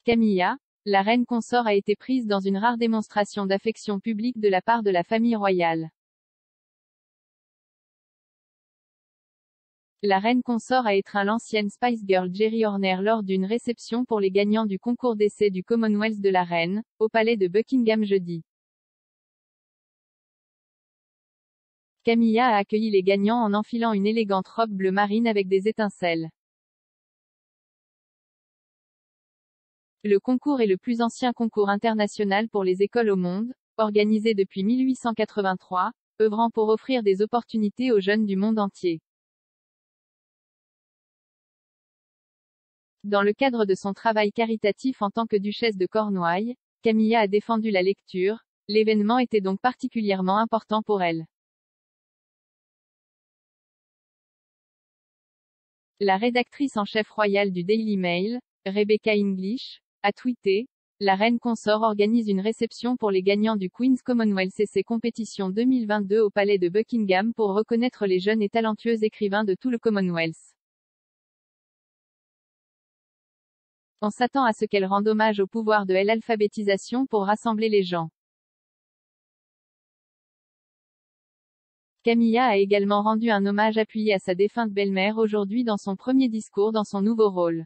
Camilla, la reine consort a été prise dans une rare démonstration d'affection publique de la part de la famille royale. La reine consort a étreint l'ancienne Spice Girl Geri Horner lors d'une réception pour les gagnants du concours d'essai du Commonwealth de la reine, au palais de Buckingham jeudi. Camilla a accueilli les gagnants en enfilant une élégante robe bleu marine avec des étincelles. Le concours est le plus ancien concours international pour les écoles au monde, organisé depuis 1883, œuvrant pour offrir des opportunités aux jeunes du monde entier. Dans le cadre de son travail caritatif en tant que duchesse de Cornouailles, Camilla a défendu la lecture, l'événement était donc particulièrement important pour elle. La rédactrice en chef royale du Daily Mail, Rebecca English, a tweeté: La reine consort organise une réception pour les gagnants du Queen's Commonwealth Essay Competition 2022 au palais de Buckingham pour reconnaître les jeunes et talentueux écrivains de tout le Commonwealth. On s'attend à ce qu'elle rende hommage au pouvoir de l'alphabétisation pour rassembler les gens. Camilla a également rendu un hommage appuyé à sa défunte belle-mère aujourd'hui dans son premier discours dans son nouveau rôle.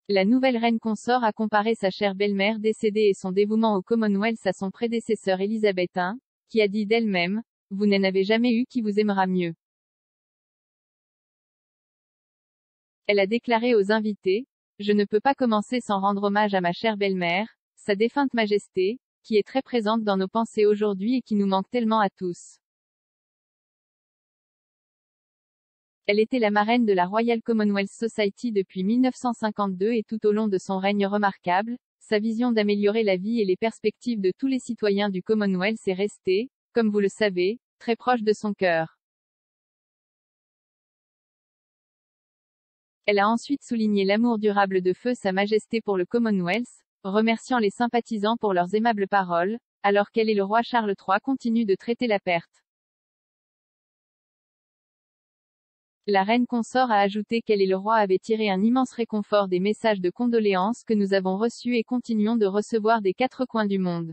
La nouvelle reine consort a comparé sa chère belle-mère décédée et son dévouement au Commonwealth à son prédécesseur Élisabeth I, qui a dit d'elle-même: « Vous n'en avez jamais eu qui vous aimera mieux. » Elle a déclaré aux invités: « Je ne peux pas commencer sans rendre hommage à ma chère belle-mère, sa défunte majesté, qui est très présente dans nos pensées aujourd'hui et qui nous manque tellement à tous. » Elle était la marraine de la Royal Commonwealth Society depuis 1952 et tout au long de son règne remarquable, sa vision d'améliorer la vie et les perspectives de tous les citoyens du Commonwealth est restée, comme vous le savez, très proche de son cœur. Elle a ensuite souligné l'amour durable de feu Sa Majesté pour le Commonwealth, remerciant les sympathisants pour leurs aimables paroles, alors qu'elle et le roi Charles III continuent de traiter la perte. La reine consort a ajouté qu'elle et le roi avaient tiré un immense réconfort des messages de condoléances que nous avons reçus et continuons de recevoir des quatre coins du monde.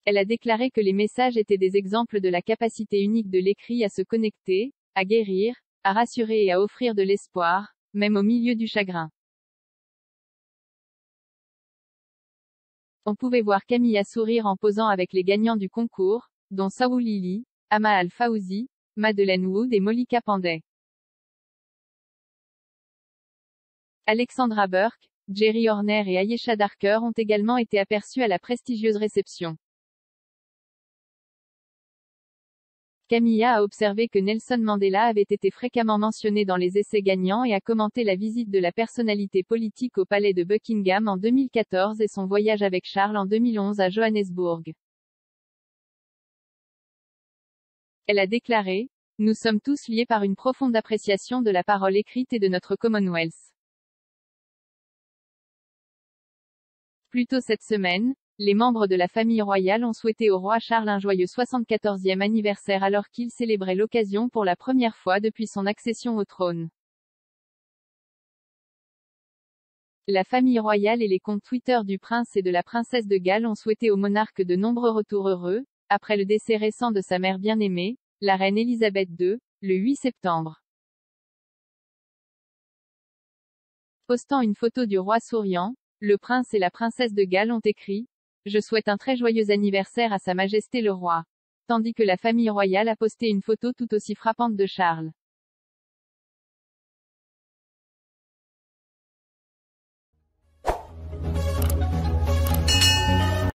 Elle a déclaré que les messages étaient des exemples de la capacité unique de l'écrit à se connecter, à guérir, à rassurer et à offrir de l'espoir, même au milieu du chagrin. On pouvait voir Camilla sourire en posant avec les gagnants du concours, dont Saoul Lily, Ama Al-Fawzi, Madeleine Wood et Molika Pandey. Alexandra Burke, Geri Horner et Ayesha Darker ont également été aperçus à la prestigieuse réception. Camilla a observé que Nelson Mandela avait été fréquemment mentionné dans les essais gagnants et a commenté la visite de la personnalité politique au palais de Buckingham en 2014 et son voyage avec Charles en 2011 à Johannesburg. Elle a déclaré: « Nous sommes tous liés par une profonde appréciation de la parole écrite et de notre Commonwealth. » Plus tôt cette semaine, les membres de la famille royale ont souhaité au roi Charles un joyeux 74e anniversaire alors qu'il célébrait l'occasion pour la première fois depuis son accession au trône. La famille royale et les comptes Twitter du prince et de la princesse de Galles ont souhaité au monarque de nombreux retours heureux, après le décès récent de sa mère bien-aimée, la reine Elisabeth II, le 8 septembre. Postant une photo du roi souriant, le prince et la princesse de Galles ont écrit: « Je souhaite un très joyeux anniversaire à Sa Majesté le roi », tandis que la famille royale a posté une photo tout aussi frappante de Charles.